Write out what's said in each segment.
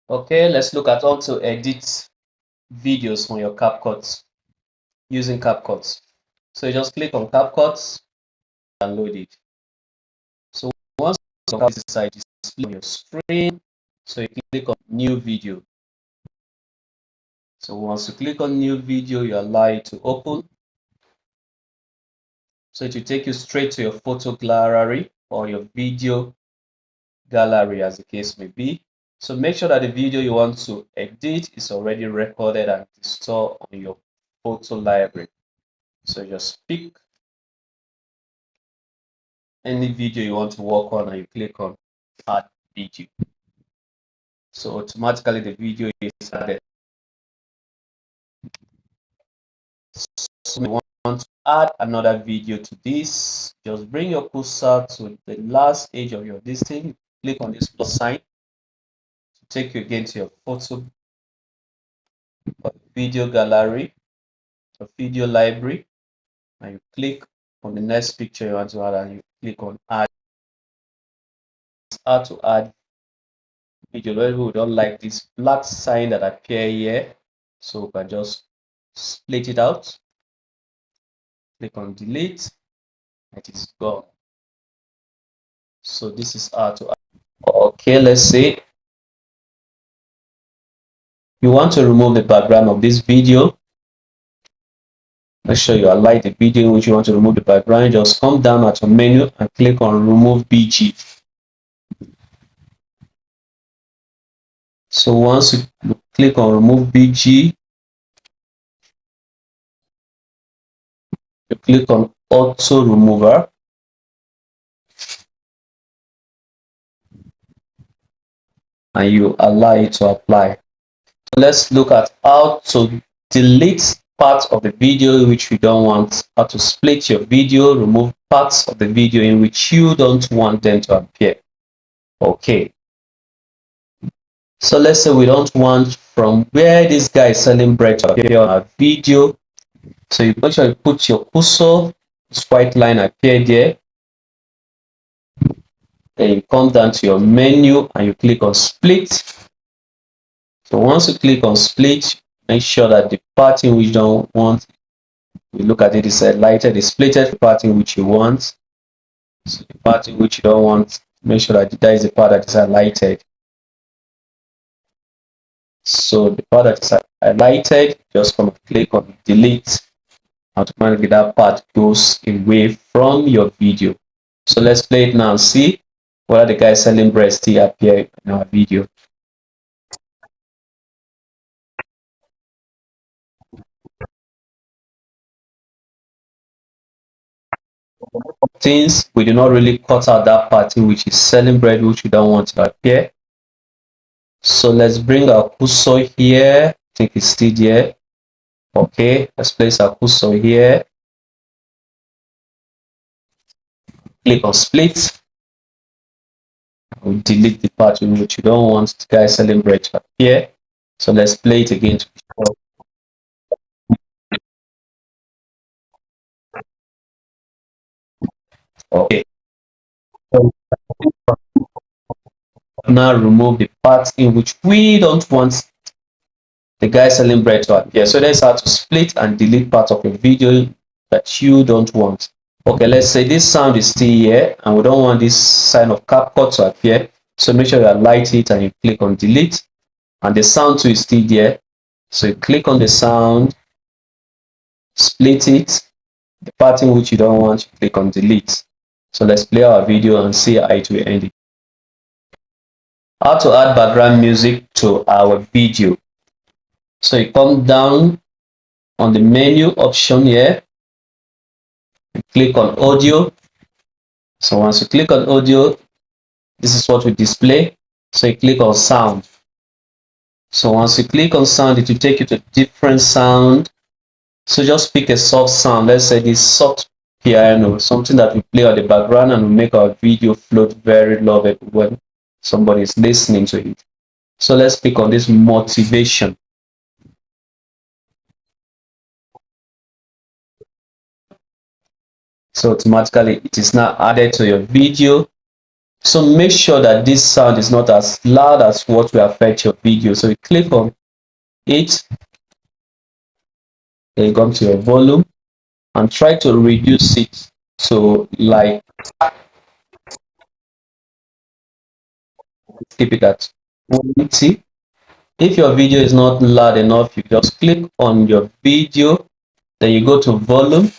Okay, let's look at how to edit videos on your CapCut using CapCut. So you just click on CapCut and load it. So once you have this side display on your screen, so you click on new video. So once you click on new video, you allow it to open. So it will take you straight to your photo gallery or your video gallery, as the case may be. So make sure that the video you want to edit is already recorded and stored on your photo library. So just pick any video you want to work on and you click on add video. So automatically the video is added. So we want to add another video to this. Just bring your cursor to the last edge of your listing. Click on this plus sign to take you again to your photo or video gallery or video library, and you click on the next picture you want to add and you click on add. How to add video. Where we don't like this black sign that appear here, so we can just split it out. Click on delete. It is gone. So this is how to add. Okay, let's say you want to remove the background of this video. Make sure you align the video in which you want to remove the background. Just come down at your menu and click on remove BG. So once you click on remove BG, you click on auto remover and you allow it to apply. Let's look at how to delete parts of the video in which you don't want, how to split your video, remove parts of the video in which you don't want them to appear. Okay, so let's say we don't want from where this guy is selling bread to appear on our video. So you make sure you put your cursor, this white line appear there. Then you come down to your menu and you click on split. So once you click on split, make sure that the part in which you don't want, you look at it, is highlighted, is splitted the part in which you want. So the part in which you don't want, make sure that that is the part that is highlighted. So the part that is highlighted, just come and click on delete. Automatically that part goes away from your video. So let's play it now and see whether the guy selling bread still appear in our video. Things we do not really cut out that part which is selling bread, which we don't want to appear. So let's bring our cursor here. I think it's still there. Okay, let's place our cursor here. Click on split. We'll delete the part in which you don't want the guy selling bread to appear. So let's play it again to be sure. Okay. So now remove the parts in which we don't want the guy selling bread to appear. So that's how to split and delete part of a video that you don't want. Okay, let's say this sound is still here and we don't want this sign of CapCut to appear. So make sure you highlight it and you click on delete, and the sound too is still there. So you click on the sound, split it, the part in which you don't want, you click on delete. So let's play our video and see how it will end. How to add background music to our video. So you come down on the menu option here, you click on audio. So once you click on audio, this is what we display. So you click on sound. So once you click on sound, it will take you to different sound. So just pick a soft sound. Let's say this soft piano, something that we play on the background and will make our video float very lovely when somebody is listening to it. So let's pick on this motivation. So automatically it is now added to your video. So make sure that this sound is not as loud as what will affect your video. So you click on it, then you come to your volume and try to reduce it to like, keep it at 180. If your video is not loud enough, you just click on your video, then you go to volume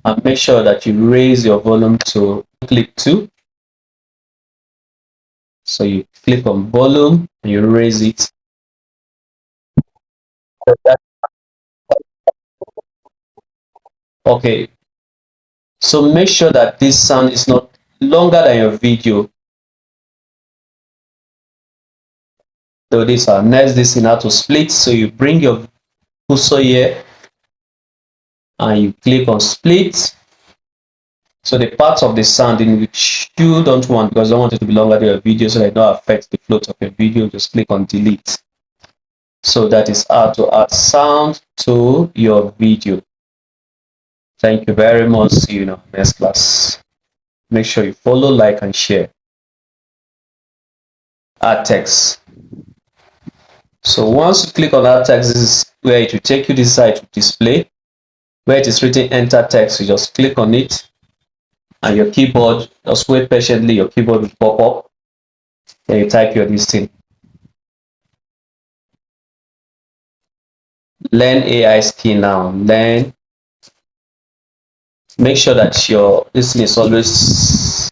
and make sure that you raise your volume to click 2. So you click on volume and you raise it. Okay, so make sure that this sound is not longer than your video. So this next, this in how to split. So you bring your cursor here and you click on split. So the parts of the sound in which you don't want, because I don't want it to be longer than your video, so that it don't affect the flow of your video, just click on delete. So that is how to add sound to your video. Thank you very much. See you in our next class. Make sure you follow, like, and share. Add text. So once you click on add text, this is where it will take you. This side to display. Where it is written enter text, you just click on it, and your keyboard, just wait patiently, your keyboard will pop up. Then you type your this thing. Learn AI skill now. Learn. Make sure that your this thing is always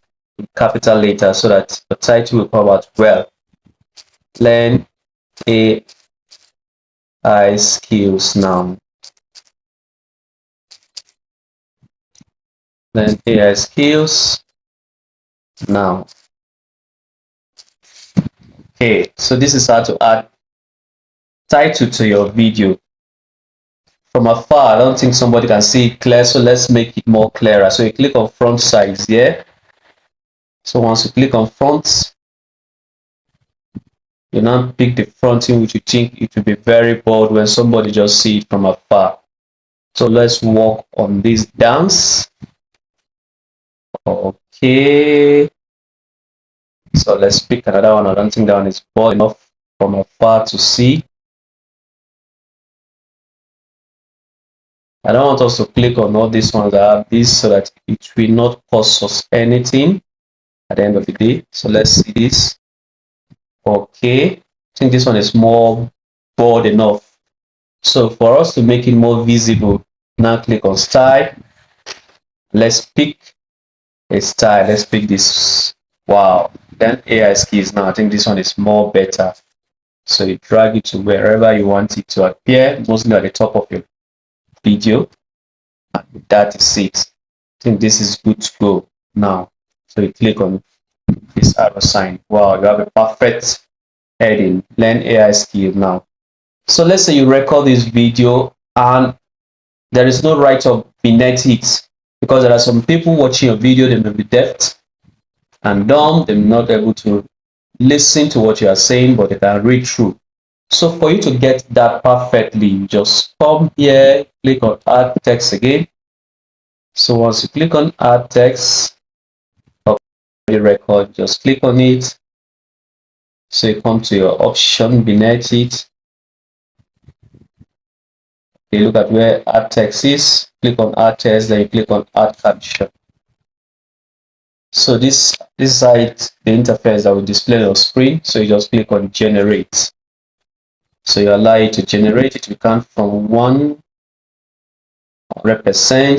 capital letter so that the title will come out well. Learn AI skills now. Learn AI skills now. Okay, so this is how to add title to your video. From afar, I don't think somebody can see it clear, so let's make it more clearer. So you click on front size here. So once you click on front, you now pick the front thing which you think it will be very bold when somebody just see it from afar. So let's work on this dance. Okay. So let's pick another one. I don't think that one is bold enough from afar to see. I don't want us to click on all these ones that have this so that it will not cost us anything at the end of the day. So let's see this. Okay, I think this one is more bold enough. So for us to make it more visible, now click on style. Let's pick a style. Let's pick this. Wow. Then AI skills. Now I think this one is more better. So you drag it to wherever you want it to appear, mostly at the top of your video. And that is it. I think this is good to go now. So you click on this arrow sign. Wow, you have a perfect heading. Learn AI skill now. So let's say you record this video and there is no right of beneath it, because there are some people watching your video, they may be deaf and dumb, they're not able to listen to what you are saying, but they can read through. So for you to get that perfectly, you just come here, click on add text again. So once you click on add text, the record, just click on it. So you come to your option beneath it. You look at where add text is, click on add text, then you click on add caption. So this side, the interface that will display on screen. So you just click on generate. So you allow it to generate it. You count from 100%.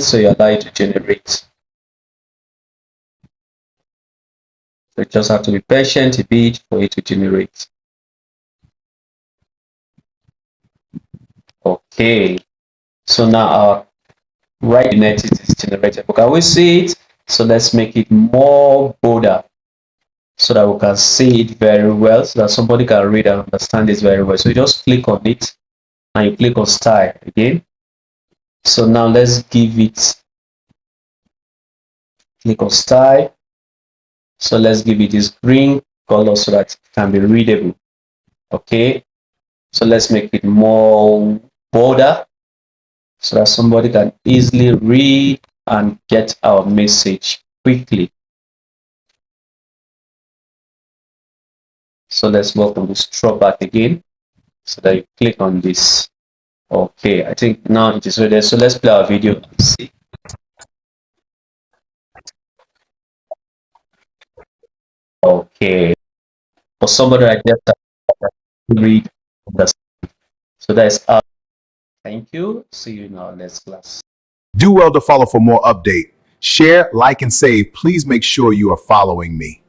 So you allow it to generate. So you just have to be patient a bit for it to generate. Okay. So now our right beneath it is generated. Can we see it? So let's make it more bolder so that we can see it very well, so that somebody can read and understand this very well. So you just click on it and you click on style again. So now let's give it, click on style. So let's give it this green color so that it can be readable. Okay. So let's make it more bolder so that somebody can easily read and get our message quickly. So let's work on this drawback again. So that you click on this. Okay, I think now it is ready. So let's play our video and see. Okay, for somebody like that, read the. So that's thank you. See you in our next class. Do well to follow for more update. Share, like, and save. Please make sure you are following me.